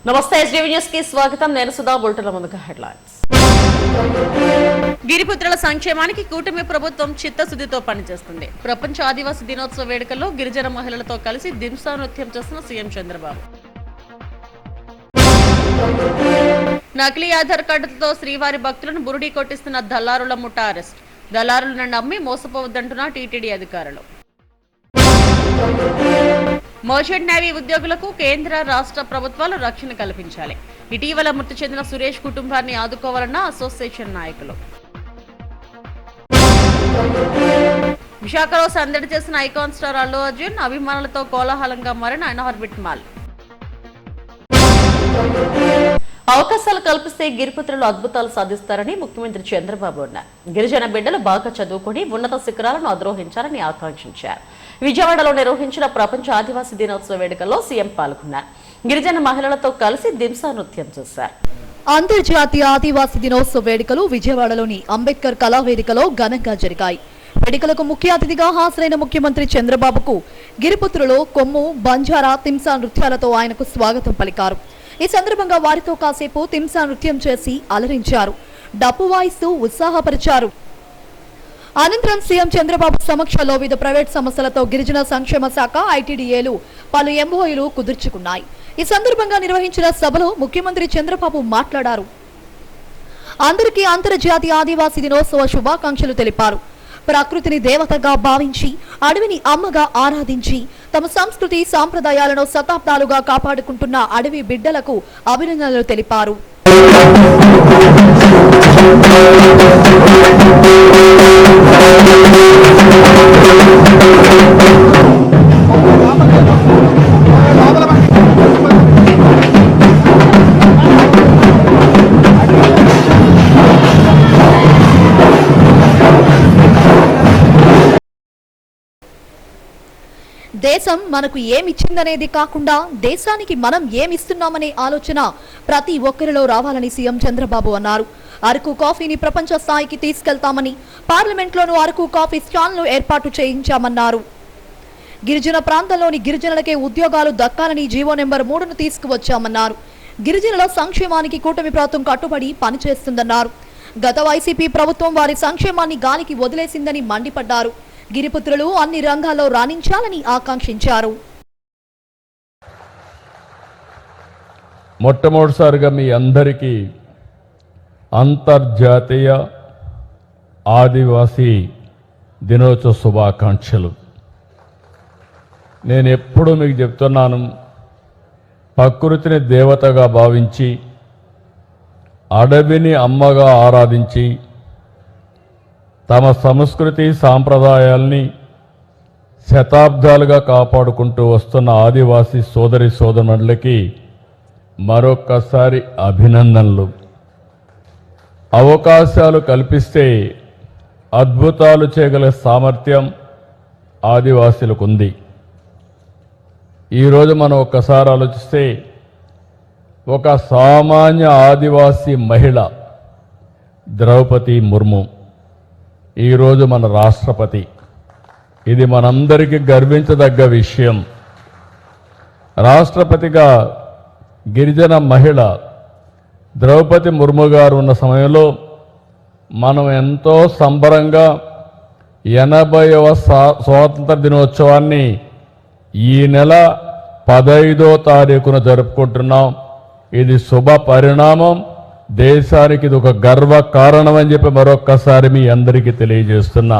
నమస్తే SDV news కి స్వాగతం. నేను సుధా. బులెటిన్ల ముందుగా హెడ్లైన్స్. గిరిపుత్రుల సంక్షేమానికి కూటమి ప్రభుత్వం చిత్తశుద్ధితో పనిచేస్తుంది. ప్రపంచ ఆదివాసీ దినోత్సవ వేడుకల్లో గిరిజన మహిళలతో కలిసి దింసా నృత్యం చేస్తున్న సీఎం చంద్రబాబు. నకిలీ ఆధార్ కార్డులతో శ్రీవారి భక్తులను బురుడీ కొట్టిస్తున్న దళారుల ముఠా అరెస్ట్. దళారులను నమ్మి మోసపోవద్దంటున్న టీటీడీ అధికారులు. మర్చెంట్ నేవీ ఉద్యోగులకు కేంద్ర రాష్ట్ర ప్రభుత్వాలు రక్షణ కల్పించాలి. ఇటీవల మృతి చెందిన సురేష్ కుటుంబాన్ని ఆదుకోవాలన్న అసోసియేషన్ నాయకులు. విశాఖలో సందడి చేసిన ఐకాన్ స్టార్ అల్లు అర్జున్ అభిమానులతో కోలాహలంగా మారిన ఇన్ఆర్బిట్ మాల్. అవకాశాలు కల్పిస్తే గిరిపుత్రులు అద్భుతాలు సాధిస్తారని ముఖ్యమంత్రి చంద్రబాబు అన్నారు. గిరిజన బిడ్డలు బాగా చదువుకుని ఉన్నత శిఖరాలను అధిరోహించాలని ఆకాంక్షించారు. విజయవాడలో నిర్వహించిన ప్రపంచ ఆదివాసీ దినోత్సవ వేడుకల్లో సీఎం పాల్గొన్నారు. గిరిజన మహిళలతో కలిసి దింసా నృత్యం చేశారు. అంతర్జాతీయ ఆదివాసీ దినోత్సవ వేడుకలు విజయవాడలోని అంబేద్కర్ కళావేదికలో ఘనంగా జరిగాయి. వేడుకలకు ముఖ్య అతిథిగా హాజరైన ముఖ్యమంత్రి చంద్రబాబుకు గిరిపుత్రులు కొమ్ము, బంజారా, తింసా నృత్యాలతో ఆయనకు స్వాగతం పలికారు. ఈ సందర్భంగా వారితో కాసేపు తింసా నృత్యం చేసి అలరించారు. డప్పు వాయిస్తూ ఉత్సాహపరిచారు. అనంతరం సీఎం చంద్రబాబు సమక్షంలో వివిధ ప్రైవేట్ సంస్థలతో గిరిజన సంక్షేమ శాఖ, ఐటీడీఏలు పలు ఎంఓయూలు కుదుర్చుకున్నాయి. ఈ సందర్భంగా నిర్వహించిన సభలో ముఖ్యమంత్రి చంద్రబాబు మాట్లాడారు. అందరికీ అంతర్జాతీయ ఆదివాసీ దినోత్సవ శుభాకాంక్షలు తెలిపారు. ప్రకృతిని దేవతగా భావించి, అడవిని అమ్మగా ఆరాధించి, తమ సంస్కృతి సాంప్రదాయాలను శతాబ్దాలుగా కాపాడుకుంటున్న అడవి బిడ్డలకు అభినందనలు తెలిపారు. దేశం మనకు ఏమిచ్చిందనేది కాకుండా దేశానికి మనం ఏమిస్తున్నామనే ఆలోచన ప్రతి ఒక్కరిలో రావాలని సీఎం చంద్రబాబు అన్నారు. అరకు కాఫీని ప్రపంచ స్థాయికి తీసుకెళ్తామని, పార్లమెంట్లోనూ అరకు కాఫీ స్టాల్ను ఏర్పాటు చేయించామన్నారు. గిరిజన ప్రాంతంలోని గిరిజనులకే ఉద్యోగాలు దక్కాలని జీవో నెంబర్ 3ను తీసుకువచ్చామన్నారు. గిరిజనుల సంక్షేమానికి కూటమి ప్రభుత్వం కట్టుబడి పనిచేస్తుందన్నారు. గత వైసీపీ ప్రభుత్వం వారి సంక్షేమాన్ని గాలికి వదిలేసిందని మండిపడ్డారు. గిరిపుత్రులు అన్ని రంగాల్లో రాణించాలని ఆకాంక్షించారు. మొట్టమొదటిసారిగా మీ అందరికీ అంతర్జాతీయ ఆదివాసీ దినోత్సవ శుభాకాంక్షలు. నేను ఎప్పుడూ మీకు చెప్తున్నాను, ప్రకృతిని దేవతగా భావించి, అడవిని అమ్మగా ఆరాధించి, తమ సంస్కృతి సాంప్రదాయాల్ని శతాబ్దాలుగా కాపాడుకుంటూ వస్తున్న ఆదివాసీ సోదరి సోదరులకి మరొక్కసారి అభినందనలు. అవకాశాలు కల్పిస్తే అద్భుతాలు చేయగల సామర్థ్యం ఆదివాసీలకు ఉంది. ఈరోజు మనం ఒక్కసారి ఆలోచిస్తే, ఒక సామాన్య ఆదివాసీ మహిళ ద్రౌపది ముర్ము ఈరోజు మన రాష్ట్రపతి. ఇది మనందరికీ గర్వించదగ్గ విషయం. రాష్ట్రపతిగా గిరిజన మహిళ ద్రౌపది ముర్ము గారు ఉన్న సమయంలో మనం ఎంతో సంబరంగా 80వ స్వాతంత్ర దినోత్సవాన్ని ఈ నెల 15వ తారీఖున జరుపుకుంటున్నాం. ఇది శుభ పరిణామం. దేశానికి ఇది ఒక గర్వ కారణం అని చెప్పి మరొక్కసారి మీ అందరికీ తెలియజేస్తున్నా.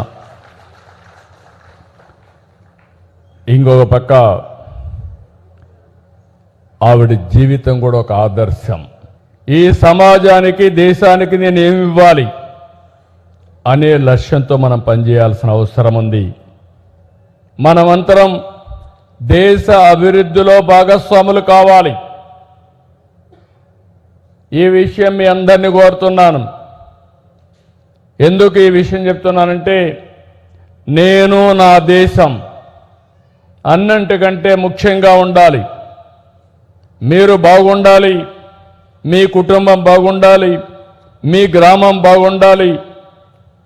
ఇంకొక పక్క ఆవిడ జీవితం కూడా ఒక ఆదర్శం. ఈ సమాజానికి, దేశానికి నేను ఏమి ఇవ్వాలి అనే లక్ష్యంతో మనం పనిచేయాల్సిన అవసరం ఉంది. మనమంతరం దేశ అభివృద్ధిలో భాగస్వాములు కావాలి. ఈ విషయం మీ అందరినీ కోరుతున్నాను. ఎందుకు ఈ విషయం చెప్తున్నానంటే, నేను నా దేశం అన్నింటికంటే ముఖ్యంగా ఉండాలి. మీరు బాగుండాలి, మీ కుటుంబం బాగుండాలి, మీ గ్రామం బాగుండాలి,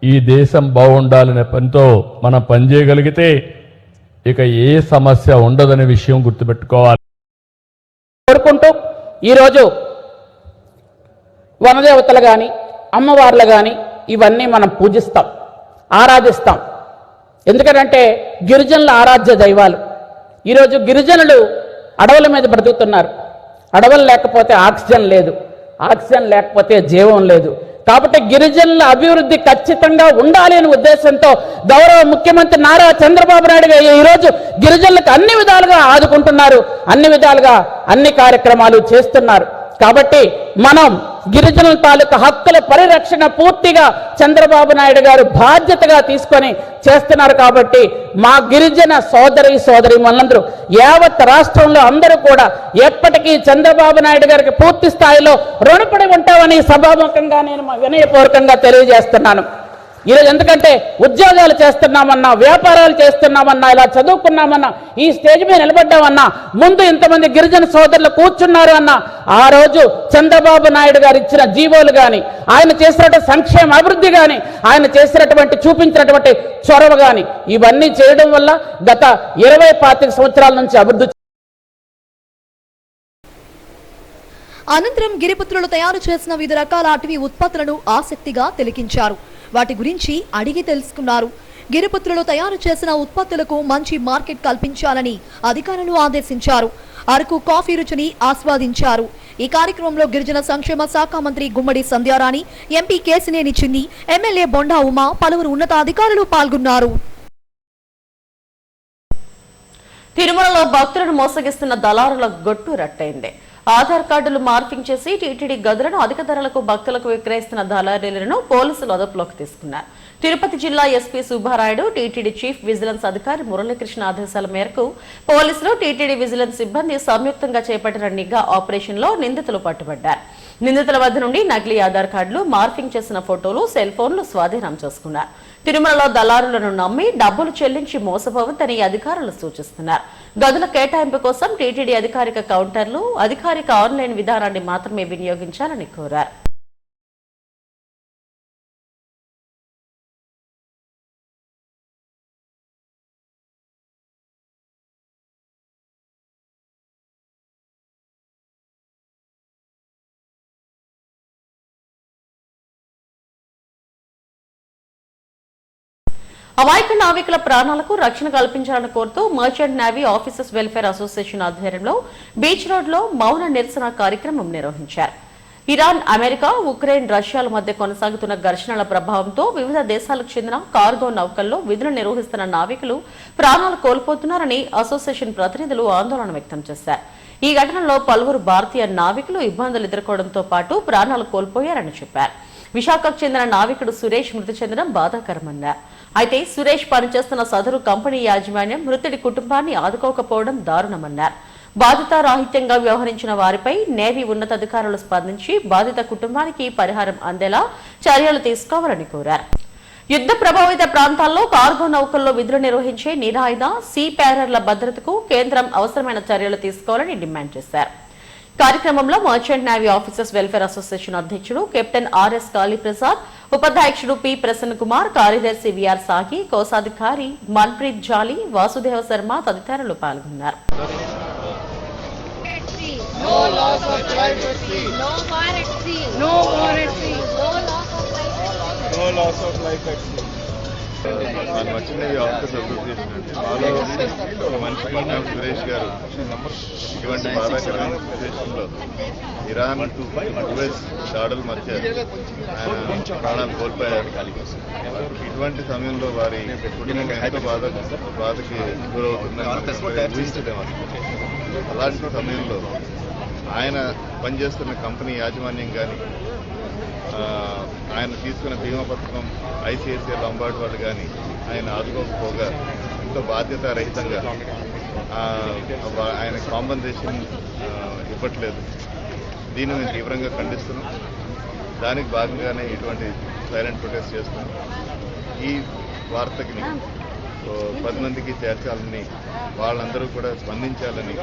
ఈ దేశం బాగుండాలనే పనితో మనం పనిచేయగలిగితే ఇక ఏ సమస్య ఉండదనే విషయం గుర్తుపెట్టుకోవాలి. కోరుకుంటూ ఈరోజు వనదేవతలు కానీ అమ్మవార్లు కానీ ఇవన్నీ మనం పూజిస్తాం, ఆరాధిస్తాం. ఎందుకంటే గిరిజనుల ఆరాధ్య దైవాలు. ఈరోజు గిరిజనులు అడవుల మీద బ్రతుకుతున్నారు. అడవులు లేకపోతే ఆక్సిజన్ లేదు, ఆక్సిజన్ లేకపోతే జీవం లేదు. కాబట్టి గిరిజనుల అభివృద్ధి ఖచ్చితంగా ఉండాలి అనే ఉద్దేశంతో గౌరవ ముఖ్యమంత్రి నారా చంద్రబాబు నాయుడు గారు ఈరోజు గిరిజనులకు అన్ని విధాలుగా ఆదుకుంటున్నారు, అన్ని విధాలుగా అన్ని కార్యక్రమాలు చేస్తున్నారు. కాబట్టి మనం గిరిజనుల తాలూకు హక్కుల పరిరక్షణ పూర్తిగా చంద్రబాబు నాయుడు గారు బాధ్యతగా తీసుకొని చేస్తున్నారు. కాబట్టి మా గిరిజన సోదరి మనందరూ యావత్ రాష్ట్రంలో అందరూ కూడా ఎప్పటికీ చంద్రబాబు నాయుడు గారికి పూర్తి స్థాయిలో రుణపడి ఉంటామని సభాముఖంగా నేను వినయపూర్వకంగా తెలియజేస్తున్నాను. ఈరోజు ఎందుకంటే ఉద్యోగాలు చేస్తున్నామన్నా, వ్యాపారాలు చేస్తున్నామన్నా, ఇలా చదువుకున్నామన్నా, ఈ స్టేజ్ మీద నిలబడ్డామన్నా, ముందు ఇంతమంది గిరిజన సోదరులు కూర్చున్నారు అన్న ఆ రోజు చంద్రబాబు నాయుడు గారు ఇచ్చిన జీవోలు కానీ, ఆయన చేసినటువంటి సంక్షేమ అభివృద్ధి కానీ, ఆయన చేసినటువంటి చూపించినటువంటి చొరవ కానీ, ఇవన్నీ చేయడం వల్ల గత 20-25 సంవత్సరాల నుంచి అభివృద్ధి. అనంతరం గిరిపుత్రులు తయారు చేసిన వివిధ రకాల అటవీ ఉత్పత్తులను ఆసక్తిగా తిలకించారు. వాటి గురించి అడిగి తెలుసుకున్నారు. గిరిపుత్రులు తయారు చేసిన ఉత్పత్తులకు మంచి మార్కెట్ కల్పించాలని అధికారులు ఆదేశించారు. అరకు కాఫీ రుచిని ఆస్వాదించారు. ఈ కార్యక్రమంలో గిరిజన సంక్షేమ శాఖ మంత్రి గుమ్మడి సంధ్యారాణి, ఎంపీ కేసినేని చిన్ని, ఎమ్మెల్యే బొండా ఉమా, పలువురు ఉన్నతాధికారులు పాల్గొన్నారు. తిరుమలలో భక్తులను మోసగిస్తున్న దళారుల గొట్టు రట్టయింది. ఆధార్ కార్డులు మార్పింగ్ చేసి టీటీడీ గదులను అధిక ధరలకు భక్తులకు విక్రయిస్తున్న దళారీలను పోలీసులు అదుపులోకి తీసుకున్నారు. తిరుపతి జిల్లా SP Subbarayudu, TTD chief vigilance అధికారి మురళీకృష్ణ ఆదేశాల మేరకు పోలీసులు, టీటీడీ విజిలెన్స్ సిబ్బంది సంయుక్తంగా చేపట్టిన నిఘా ఆపరేషన్ లో నిందితులు పట్టుబడ్డారు. నిందితుల వద్ద నుండి నకిలీ ఆధార్ కార్డులు, మార్పింగ్ చేసిన ఫోటోలు, సెల్ ఫోన్లు స్వాధీనం చేసుకున్నారు. తిరుమలలో దళారులను నమ్మి డబ్బులు చెల్లించి మోసపోవద్దని అధికారులు సూచిస్తున్నారు. గదుల కేటాయింపు కోసం టీటీడీ అధికారిక కౌంటర్లు, అధికారిక ఆన్లైన్ విధానాన్ని మాత్రమే వినియోగించాలని కోరారు. అమాయక నావికుల ప్రాణాలకు రక్షణ కల్పించాలని కోరుతూ merchant navy officers welfare association ఆధ్వర్యంలో బీచ్ రోడ్ లో మౌన నిరసన కార్యక్రమం నిర్వహించారు. ఇరాన్, అమెరికా, ఉక్రెయిన్, రష్యాల మధ్య కొనసాగుతున్న ఘర్షణల ప్రభావంతో వివిధ దేశాలకు చెందిన కార్గో నౌకల్లో విధులు నిర్వహిస్తున్న నావికులు ప్రాణాలు కోల్పోతున్నారని అసోసియేషన్ ప్రతినిధులు ఆందోళన వ్యక్తం చేశారు. ఈ ఘటనలో పలువురు భారతీయ నావికులు ఇబ్బందులు ఎదుర్కోవడంతో పాటు ప్రాణాలు కోల్పోయారని చెప్పారు. విశాఖకు చెందిన నావికుడు సురేష్ మృతి చెందడం బాధాకరమన్నారు. అయితే సురేష్ పనిచేస్తున్న సదరు కంపెనీ యాజమాన్యం మృతుడి కుటుంబాన్ని ఆదుకోకపోవడం దారుణమన్నారు. బాధితారాహిత్యంగా వ్యవహరించిన వారిపై నేవీ ఉన్నతాధికారులు స్పందించి బాధిత కుటుంబానికి పరిహారం అందేలా చర్యలు తీసుకోవాలని కోరారు. యుద్ధ ప్రభావిత ప్రాంతాల్లో కార్గో నౌకల్లో విధులు నిర్వహించే నిరాయుధ సీ ప్యారర్ల భద్రతకు కేంద్రం అవసరమైన చర్యలు తీసుకోవాలని డిమాండ్ చేశారు. కార్యక్రమంలో merchant navy officers welfare association అధ్యక్షుడు కెప్టెన్ ఆర్ఎస్ కాళీప్రసాద్, ఉపాధ్యక్షుడు పి ప్రసన్న కుమార్, కార్యదర్శి విఆర్ సాగి, కోశాధికారి మన్ప్రీత్ జాలి, వాసుదేవ శర్మ తదితరులు పాల్గొన్నారు. నాకు వచ్చిన ఈ ఆఫీసర్స్ అసోసియేషన్ మాలో ఒక మనిషి పట్నం సురేష్ గారు ఇటువంటి బాధాకరమైన సిచ్యువేషన్లో ఇరాన్ యుఎస్ దాడుల మధ్య ఆయన ప్రాణాలు కోల్పోయారు. ఇటువంటి సమయంలో వారి కుటుంబం ఎంతో బాధకి గురవుతుందని ఊహించలేము. అలాంటి సమయంలో ఆయన పనిచేస్తున్న కంపెనీ యాజమాన్యం కానీ, ఆయన తీసుకున్న బీమా పథకం ఐసిఐసిఐ లంబార్డ్ వాళ్ళు కానీ ఆయన ఆదుకోకపోగా ఎంతో బాధ్యతారహితంగా ఆయన కాంపన్సేషన్ ఇవ్వట్లేదు. దీన్ని మేము తీవ్రంగా ఖండిస్తున్నాం. దానికి భాగంగానే ఇటువంటి సైలెంట్ ప్రొటెస్ట్ చేస్తున్నాం. ఈ వార్తకి 10 మందికి చేర్చాలని, వాళ్ళందరూ కూడా స్పందించాలని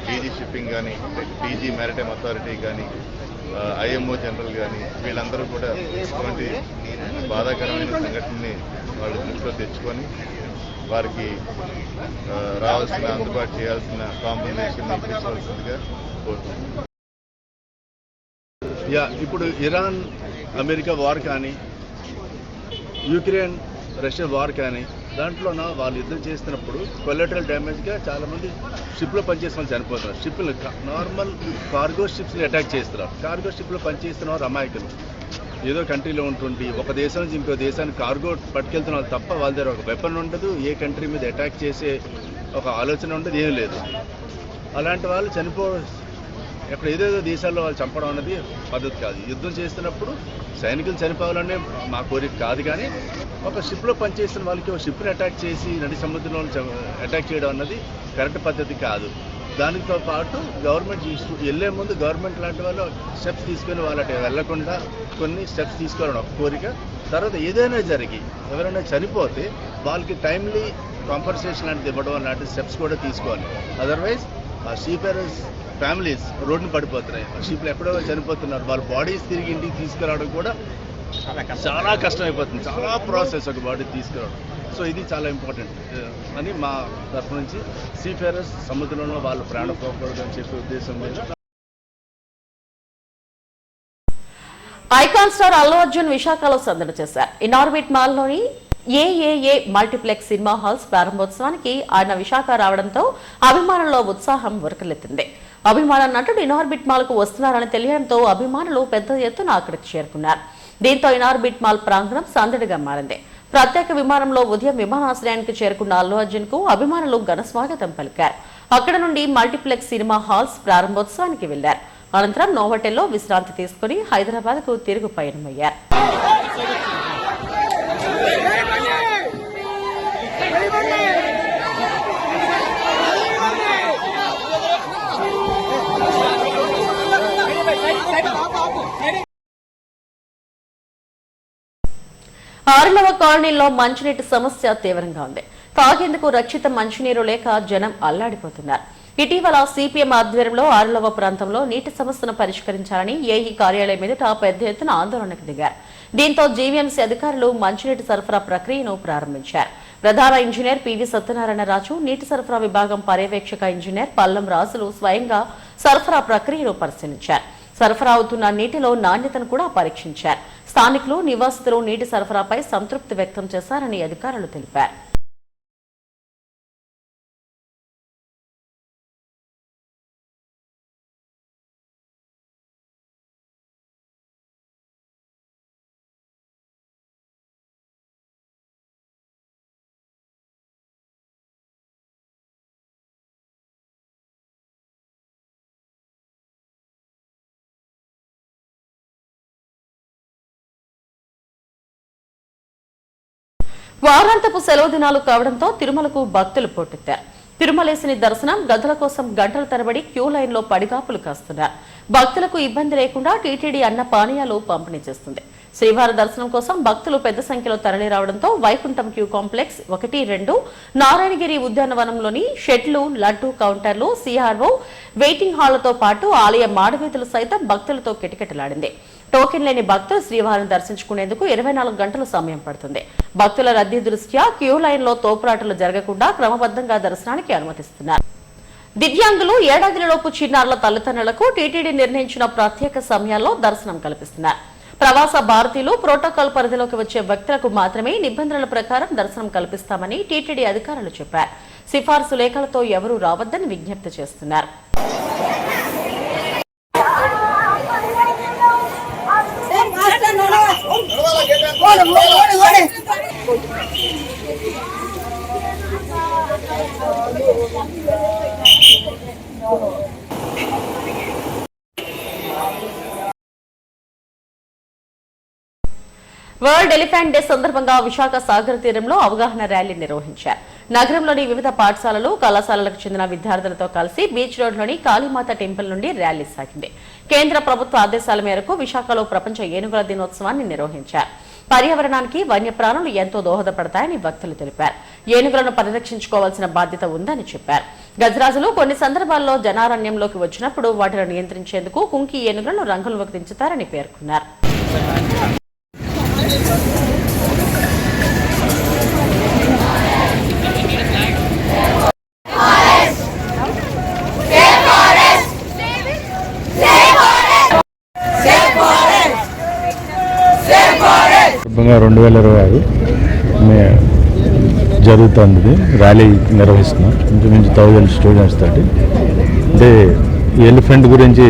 డీజీ షిప్పింగ్ కానీ, డీజీ మ్యారిటైమ్ అథారిటీ కానీ, ఐఎంఓ జనరల్ కానీ వీళ్ళందరూ కూడా ఇటువంటి బాధాకరమైన సంఘటనని వాళ్ళు దృష్టిలో తెచ్చుకొని వారికి రావాల్సిన అందుబాటు చేయాల్సిన కాంపెన్సేషన్ ఇప్పించవలసిందిగా కోరుతున్నాం. ఇప్పుడు ఇరాన్ అమెరికా వార్ కానీ, యుక్రెయిన్ రష్యా వార్ కానీ, దాంట్లోన వాళ్ళు యుద్ధం చేస్తున్నప్పుడు కొలాటరల్ డ్యామేజ్గా చాలామంది షిప్లో పనిచేసిన వాళ్ళు చనిపోతున్నారు. షిప్లు నార్మల్ కార్గో షిప్స్ని అటాక్ చేస్తున్నారు. కార్గో షిప్లో పనిచేస్తున్న వారు అమాయకులు. ఏదో కంట్రీలో ఉంటుంది, ఒక దేశం నుంచి ఇంకో దేశానికి కార్గో పట్టుకెళ్తున్న వాళ్ళు తప్ప వాళ్ళ దగ్గర ఒక వెపన్ ఉండదు, ఏ కంట్రీ మీద అటాక్ చేసే ఒక ఆలోచన ఉండదు, ఏం లేదు. అలాంటి వాళ్ళు ఎక్కడ ఏదేదో దేశాల్లో వాళ్ళు చంపడం అన్నది పద్ధతి కాదు. యుద్ధం చేస్తున్నప్పుడు సైనికులు చనిపోవాలనే మా కోరిక కాదు, కానీ ఒక షిప్లో పనిచేస్తున్న వాళ్ళకి ఒక షిప్ని అటాక్ చేసి నడి సముద్రంలో అటాక్ చేయడం అన్నది కరెక్ట్ పద్ధతి కాదు. దానితో పాటు గవర్నమెంట్ వెళ్ళే ముందు గవర్నమెంట్ లాంటి వాళ్ళు స్టెప్స్ తీసుకొని వాళ్ళకి వెళ్లకుండా కొన్ని స్టెప్స్ తీసుకోవాలని ఒక కోరిక. తర్వాత ఏదైనా జరిగి ఎవరైనా చనిపోతే వాళ్ళకి టైమ్లీ కాంపన్సేషన్ లాంటిది ఇవ్వడం లాంటి స్టెప్స్ కూడా తీసుకోవాలి. అదర్వైజ్ ఆ సీఫేరర్స్ ఫ్యామిలీస్ రోడ్డును పడిపోతున్నాయి. షిప్లు ఎప్పుడో చనిపోతున్నారు, వాళ్ళ బాడీస్ తిరిగి ఇంటికి తీసుకురావడం కూడా చాలా కష్టమైపోతుంది. చాలా ప్రాసెస్ ఒక బాడీ తీసుకురావడం. సో ఇది చాలా ఇంపార్టెంట్ అని మా తరఫు నుంచి సీఫేరర్స్ సముద్రంలో వాళ్ళు ప్రాణ పోకూడదు అని చెప్పే ఉద్దేశం మీద. ఐకాన్ స్టార్ అల్లు అర్జున్ విశాఖలో సందడి చేశారు. ఇనార్బిట్ మాల్లోని ఏఏఏ మల్టీప్లెక్స్ సినిమా హాల్స్ ప్రారంభోత్సవానికి ఆయన విశాఖ రావడంతో అభిమానుల్లో ఉత్సాహం ఉరకలెత్తింది. అభిమాన నటుడు ఇనార్బిట్ మాల్ కు వస్తున్నారని తెలియడంతో అభిమానులు పెద్ద ఎత్తున అక్కడికి చేరుకున్నారు. దీంతో ఇనార్బిట్ మాల్ ప్రాంగణం సందడిగా మారింది. ప్రత్యేక విమానంలో ఉదయం విమానాశ్రయానికి చేరుకున్న అల్లు అర్జున్ కు అభిమానులు ఘన స్వాగతం పలికారు. అక్కడ నుండి మల్టీప్లెక్స్ సినిమా హాల్స్ ప్రారంభోత్సవానికి వెళ్లారు. అనంతరం నోవోటెల్లో విశ్రాంతి తీసుకుని హైదరాబాద్ కు తిరుగు పయనమయ్యారు. ఆరులవ కాలనీలో మంచినీటి సమస్య తీవ్రంగా ఉంది. తాగేందుకు రక్షిత మంచినీరు లేక జనం అల్లాడిపోతున్నారు. ఇటీవల సిపిఎం ఆధ్వర్యంలో ఆరులవ ప్రాంతంలో నీటి సమస్యను పరిష్కరించాలని ఏఈ కార్యాలయం ఎదుట పెద్ద ఎత్తున ఆందోళనకు దిగారు. దీంతో జీవీఎంసీ అధికారులు మంచినీటి సరఫరా ప్రక్రియను ప్రారంభించారు. ప్రధాన ఇంజనీర్ పివి సత్యనారాయణరాజు, నీటి సరఫరా విభాగం పర్యవేక్షక ఇంజనీర్ పల్లం రాజులు స్వయంగా సరఫరా ప్రక్రియను పరిశీలించారు. సరఫరా అవుతున్న నీటిలో నాణ్యతను కూడా పరీక్షించారు. స్థానికులు, నివాసితులు నీటి సరఫరాపై సంతృప్తి వ్యక్తం చేశారని అధికారులు తెలిపారు. వారాంతపు సెలవు దినాలు కావడంతో తిరుమలకు భక్తులు పోటెత్తారు. తిరుమలేశుని దర్శనం గదుల కోసం గంటల తరబడి క్యూ లైన్లో పడిగాపులు కాస్తున్నారు. భక్తులకు ఇబ్బంది లేకుండా టీటీడీ అన్న పానీయాలు పంపిణీ చేస్తుంది. శ్రీవారి దర్శనం కోసం భక్తులు పెద్ద సంఖ్యలో తరలి రావడంతో వైకుంఠం క్యూ కాంప్లెక్స్ 1, 2, నారాయణగిరి ఉద్యానవనంలోని షెడ్లు, లడ్డు కౌంటర్లు, సిఆర్ఓ వెయిటింగ్ హాళ్లతో పాటు ఆలయ మాడవీధులు సైతం భక్తులతో కిటకిటలాడింది. టోకెన్ లేని భక్తులు శ్రీవారిని దర్శించుకునేందుకు 24 గంటలు సమయం పడుతుంది. భక్తుల రద్దీ దృష్ట్యా క్యూ లైన్ లో తోపులాటలు జరగకుండా క్రమబద్ధంగా దర్శనానికి అనుమతిస్తున్నారు. దివ్యాంగులు, ఏడాదిలోపు చిన్నారుల తల్లిదండ్రులకు టీటీడీ నిర్ణయించిన ప్రత్యేక సమయాల్లో దర్శనం కల్పిస్తున్నారు. ప్రవాస భారతీయులు, ప్రోటోకాల్ పరిధిలోకి వచ్చే వ్యక్తులకు మాత్రమే నిబంధనల ప్రకారం దర్శనం కల్పిస్తామని టీటీడీ అధికారులు చెప్పారు. సిఫార్సు లేఖలతో ఎవరూ రావద్దని విజ్ఞప్తి చేస్తున్నారు. వరల్డ్ ఎలిఫెంట్ డే సందర్భంగా విశాఖ సాగర్ తీరంలో అవగాహన ర్యాలీ నిర్వహించారు. నగరంలోని వివిధ పాఠశాలలు, కళాశాలలకు చెందిన విద్యార్థులతో కలిసి బీచ్ రోడ్లోని కాళీమాత టెంపుల్ నుండి ర్యాలీ సాగింది. కేంద్ర ప్రభుత్వ ఆదేశాల మేరకు విశాఖలో ప్రపంచ ఏనుగుల దినోత్సవాన్ని నిర్వహించారు. పర్యావరణానికి వన్యప్రాణులు ఎంతో దోహదపడతాయని భక్తులు తెలిపారు. ఏనుగులను పరిరక్షించుకోవాల్సిన బాధ్యత ఉందని చెప్పారు. గజరాజులు కొన్ని సందర్భాల్లో జనారణ్యంలోకి వచ్చినప్పుడు వాటిని నియంత్రించేందుకు కుంకి ఏనుగులను రంగుల్లోకి దించుతారని పేర్కొన్నారు. 2026 జరుగుతుంది. ఇది ర్యాలీ నిర్వహిస్తున్నాం ఇంచుమించు 1000 స్టూడెంట్స్ తోటి. అంటే ఈ ఎలిఫెంట్ గురించి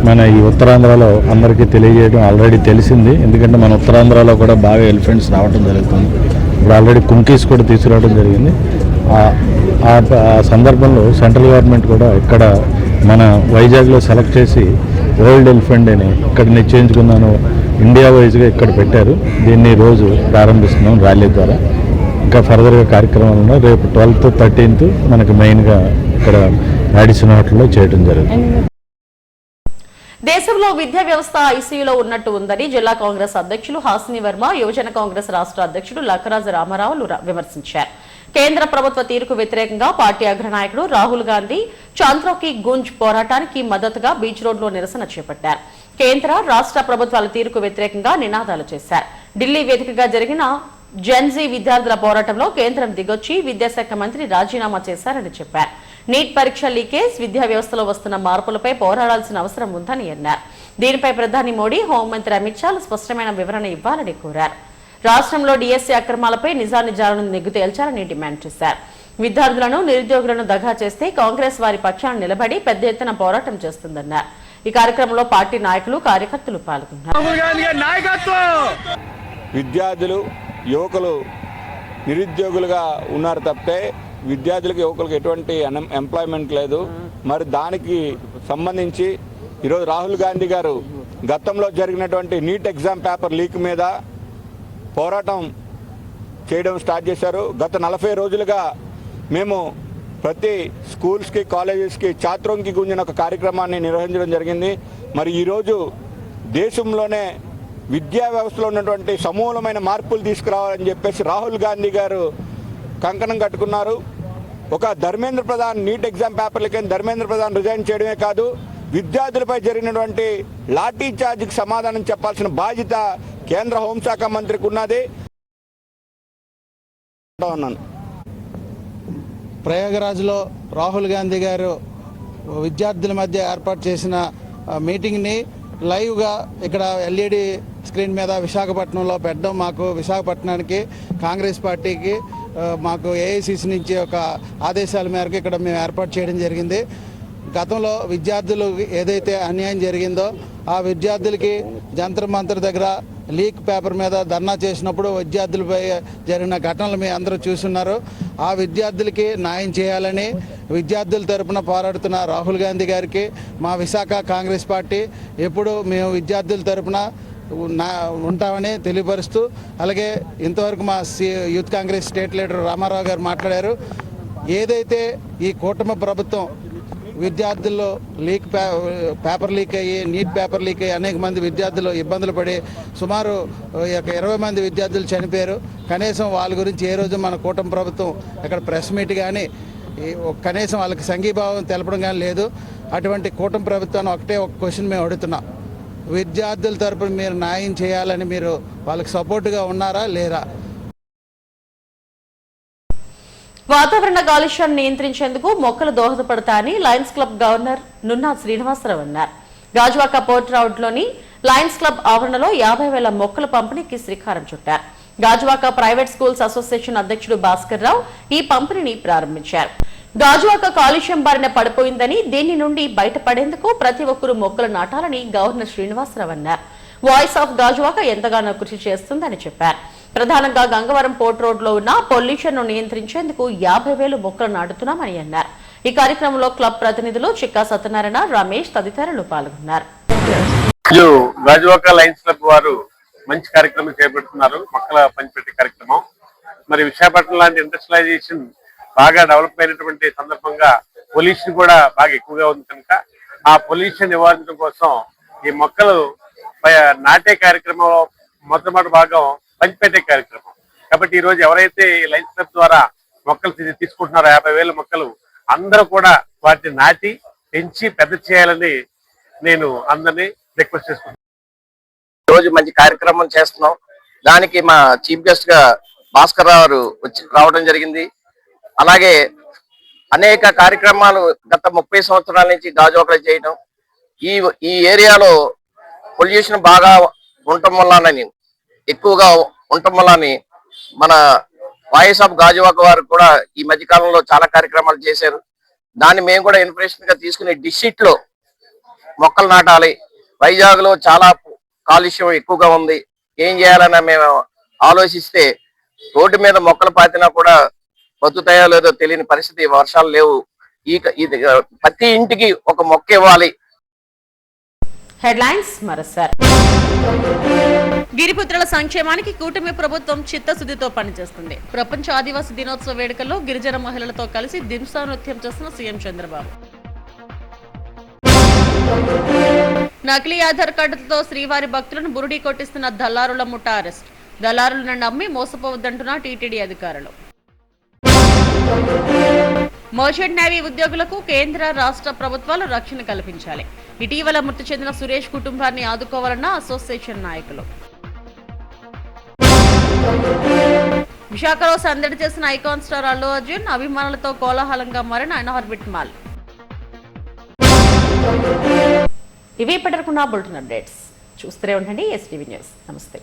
మన ఈ ఉత్తరాంధ్రలో అందరికీ తెలియజేయడం ఆల్రెడీ తెలిసింది. ఎందుకంటే మన ఉత్తరాంధ్రలో కూడా బాగా ఎలిఫెంట్స్ రావడం జరుగుతుంది. ఇప్పుడు ఆల్రెడీ కుంకీస్ కూడా తీసుకురావడం జరిగింది. ఆ సందర్భంలో సెంట్రల్ గవర్నమెంట్ కూడా ఇక్కడ మన వైజాగ్లో సెలెక్ట్ చేసి వరల్డ్ ఎలిఫెంట్ అని ఇక్కడ నిశ్చయించుకున్నాను. ఇండియా వైజ్గా ఇక్కడ పెట్టారు. దీన్ని రోజు ప్రారంభిస్తున్నాం ర్యాలీ ద్వారా. ఇంకా ఫర్దర్గా కార్యక్రమాలు ఉన్నాయి. రేపు 12th 13th మనకి మెయిన్గా ఇక్కడ రాడిసన్ హోటల్లో చేయడం జరుగుతుంది. దేశంలో విద్యా వ్యవస్థ ఐసీయూలో ఉన్నట్టు ఉందని జిల్లా కాంగ్రెస్ అధ్యక్షులు హాసిని వర్మ, యువజన కాంగ్రెస్ రాష్ట్ర అధ్యక్షుడు లఖరాజు రామారావులు విమర్శించారు. కేంద్ర ప్రభుత్వ తీరుకు వ్యతిరేకంగా పార్టీ అగ్రనాయకుడు రాహుల్ గాంధీ చంద్రోకి గుంజ్ పోరాటానికి మద్దతుగా బీచ్ రోడ్లో నిరసన చేపట్టారు. కేంద్ర రాష్ట్ర ప్రభుత్వాల తీరుకు వ్యతిరేకంగా నినాదాలు చేశారు. ఢిల్లీ వేదికగా జరిగిన జెన్జీ విద్యార్థుల పోరాటంలో కేంద్రం దిగొచ్చి విద్యాశాఖ మంత్రి రాజీనామా చేశారని చెప్పారు. నీట్ పరీక్ష లీకేజ్, విద్యా వ్యవస్థలో వస్తున్న మార్పులపై పోరాడాల్సిన అవసరం ఉందని అన్నారు. దీనిపై ప్రధాని మోడీ, హోంమంత్రి అమిత్ షాలు స్పష్టమైన వివరణ ఇవ్వాలని కోరారు. రాష్ట్రంలో డిఎస్సీ అక్రమాలపై నిజానిజాలను నిగ్గు తేల్చాలని డిమాండ్ చేశారు. విద్యార్థులను, నిరుద్యోగులను దగా చేస్తే కాంగ్రెస్ వారి పక్షాన నిలబడి పెద్ద ఎత్తున పోరాటం చేస్తుందన్నారు. ఈ కార్యక్రమంలో పార్టీ నాయకులు, కార్యకర్తలు పాల్గొన్నారు. విద్యార్థులు, యువకులు నిరుద్యోగులుగా ఉన్నారు తప్పితే విద్యార్థులకు, యువకులకు ఎటువంటి ఎంప్లాయ్మెంట్ లేదు. మరి దానికి సంబంధించి ఈరోజు రాహుల్ గాంధీ గారు గతంలో జరిగినటువంటి నీట్ ఎగ్జామ్ పేపర్ లీక్ మీద పోరాటం చేయడం స్టార్ట్ చేశారు. గత 40 రోజులుగా మేము ప్రతి స్కూల్స్కి, కాలేజెస్కి ఛాత్రోంకి గుంజిన ఒక కార్యక్రమాన్ని నిర్వహించడం జరిగింది. మరి ఈరోజు దేశంలోనే విద్యా వ్యవస్థలో ఉన్నటువంటి సమూలమైన మార్పులు తీసుకురావాలని చెప్పేసి రాహుల్ గాంధీ గారు కంకణం కట్టుకున్నారు. ఒక ధర్మేంద్ర ప్రధాన్ నీట్ ఎగ్జామ్ పేపర్లకి ధర్మేంద్ర ప్రధాన్ రిజైన్ చేయడమే కాదు, విద్యార్థులపై జరిగినటువంటి లాఠీ చార్జ్కి సమాధానం చెప్పాల్సిన బాధ్యత కేంద్ర హోంశాఖ మంత్రికి ఉన్నది. ప్రయాగరాజ్లో రాహుల్ గాంధీ గారు విద్యార్థుల మధ్య ఏర్పాటు చేసిన మీటింగ్ని లైవ్గా ఇక్కడ ఎల్ఈడి స్క్రీన్ మీద విశాఖపట్నంలో పెట్టడం మాకు, విశాఖపట్నానికి, కాంగ్రెస్ పార్టీకి, మాకు ఏఐసిసి నుంచి ఒక ఆదేశాల మేరకు ఇక్కడ మేము ఏర్పాటు చేయడం జరిగింది. గతంలో విద్యార్థులు ఏదైతే అన్యాయం జరిగిందో ఆ విద్యార్థులకి జంతర్ మంతర్ దగ్గర లీక్ పేపర్ మీద ధర్నా చేసినప్పుడు విద్యార్థులపై జరిగిన ఘటనలు మీ అందరూ చూస్తున్నారు. ఆ విద్యార్థులకి న్యాయం చేయాలని విద్యార్థుల తరపున పోరాడుతున్న రాహుల్ గాంధీ గారికి మా విశాఖ కాంగ్రెస్ పార్టీ ఎప్పుడు మేము విద్యార్థుల తరపున ఉంటామని తెలియపరుస్తూ, అలాగే ఇంతవరకు మా youth Congress state leader Ramarao గారు మాట్లాడారు. ఏదైతే ఈ కూటమి ప్రభుత్వం విద్యార్థుల్లో పేపర్ లీక్ అయ్యి, నీట్ పేపర్ లీక్ అయ్యి అనేక మంది విద్యార్థులు ఇబ్బందులు పడి సుమారు 20 మంది విద్యార్థులు చనిపోయారు. కనీసం వాళ్ళ గురించి ఏ రోజు మన కూటమి ప్రభుత్వం ఇక్కడ ప్రెస్ మీట్ కానీ కనీసం వాళ్ళకి సంఘీభావం తెలపడం కానీ లేదు. అటువంటి కూటమి ప్రభుత్వాన్ని ఒకటే ఒక క్వశ్చన్ మేము అడుగుతున్నాం, విద్యార్థుల తరపున మీరు న్యాయం చేయాలని మీరు వాళ్ళకి సపోర్టుగా ఉన్నారా లేరా? వాతావరణ కాలుష్యాన్ని నియంత్రించేందుకు మొక్కలు దోహదపడతాయని Lions Club governor Nunna Srinivasarao అన్నారు. గాజువాక పోర్ట్ రోడ్లోని లయన్స్ క్లబ్ ఆవరణలో 50,000 మొక్కల పంపిణీకి శ్రీకారం చుట్టారు. గాజువాక ప్రైవేట్ స్కూల్స్ అసోసియేషన్ అధ్యక్షుడు భాస్కర్ రావు ఈ పంపిణీని ప్రారంభించారు. గాజువాక కాలుష్యం బారిన పడిపోయిందని, దీని నుండి బయటపడేందుకు ప్రతి ఒక్కరూ మొక్కలు నాటాలని గవర్నర్ శ్రీనివాసరావు అన్నారు. వాయిస్ ఆఫ్ గాజువాక ఎంతగానో కృషి చేస్తుందని చెప్పారు. ప్రధానంగా గంగవరం పోర్ట్ రోడ్ లో ఉన్న పొల్యూషన్ ను నియంత్రించేందుకు 50,000 మొక్కలు నాటుతున్నామని అన్నారు. ఈ కార్యక్రమంలో క్లబ్ ప్రతినిధులు చిక్కా సత్యనారాయణ, రమేష్ తదితరులు పాల్గొన్నారు. గాజువాక లయన్స్ క్లబ్ వారు మంచి కార్యక్రమం చేపడుతున్నారు, మొక్కల పంచిపెట్టే కార్యక్రమం. మరి విశాఖపట్నం లాంటి ఇండస్ట్రియలైజేషన్ బాగా డెవలప్ అయినటువంటి సందర్భంగా పొల్యూషన్ కూడా బాగా ఎక్కువగా ఉంది కనుక ఆ పొల్యూషన్ నివారించడం కోసం ఈ మొక్కలు నాటే కార్యక్రమంలో మొట్టమొదటి భాగం పంచిపెట్టే కార్యక్రమం. కాబట్టి ఈ రోజు ఎవరైతే లయన్స్ క్లబ్ ద్వారా మొక్కలు తీసుకుంటున్నారో 50,000 మొక్కలు అందరూ కూడా వాటిని నాటి పెంచి పెద్ద చేయాలని నేను అందరినీ రిక్వెస్ట్ చేసుకుంటున్నాను. రోజు మంచి కార్యక్రమం చేస్తున్నాం. దానికి మా చీఫ్ గెస్ట్ గా భాస్కర్ రావు రావడం జరిగింది. అలాగే అనేక కార్యక్రమాలు గత 30 సంవత్సరాల నుంచి గాజువాకలో చేయడం, ఈ ఏరియాలో పొల్యూషన్ బాగా ఉండటం వల్ల ఎక్కువగా ఉండటం వల్ల మన వాయిస్ ఆఫ్ గాజువాక వారు కూడా ఈ మధ్య కాలంలో చాలా కార్యక్రమాలు చేశారు. దాన్ని మేము కూడా ఇన్స్పిరేషన్ గా తీసుకుని డిస్ట్రిక్ట్ లో మొక్కలు నాటాలి. వైజాగ్ లో చాలా కాలుష్యం ఎక్కువగా ఉంది. ఏం చేయాలని మేము ఆలోచిస్తే రోడ్డు మీద మొక్కలు పాతినా కూడా బతుకుతాయో లేదో తెలియని పరిస్థితి. వర్షాలు లేవు. ప్రతి ఇంటికి ఒక మొక్క ఇవ్వాలి. హెడ్లైన్స్ మరోసారి. గిరిపుత్రుల సంక్షేమానికి కూటమి ప్రభుత్వం చిత్తశుద్ధితో పనిచేస్తుంది. ప్రపంచ ఆదివాసీ దినోత్సవ వేడుకల్లో గిరిజన మహిళలతో కలిసి దింసా నృత్యం చేస్తున్న సీఎం చంద్రబాబు. నకిలీ ఆధార్ కార్డులతో శ్రీవారి భక్తులను బురుడీ కొట్టిస్తున్న దళారుల ముఠా అరెస్ట్. దళారులను నమ్మి మోసపోవద్దంటున్న టీటీడీ అధికారులు. మర్చెంట్ నేవీ ఉద్యోగులకు కేంద్ర రాష్ట్ర ప్రభుత్వాలు రక్షణ కల్పించాలి. ఇటీవల మృతి చెందిన సురేష్ కుటుంబాన్ని ఆదుకోవాలన్న అసోసియేషన్ నాయకులు. విశాఖలో సందడి చేసిన ఐకాన్ స్టార్ అల్లు అర్జున్. అభిమానులతో కోలాహలంగా మారిన అన్ఆర్బిట్ మాల్. ఇవి ఇప్పటివరకున్న బులెటిన్ అప్డేట్స్. చూస్తూనే ఉండండి ఎస్టీవీ న్యూస్. నమస్తే.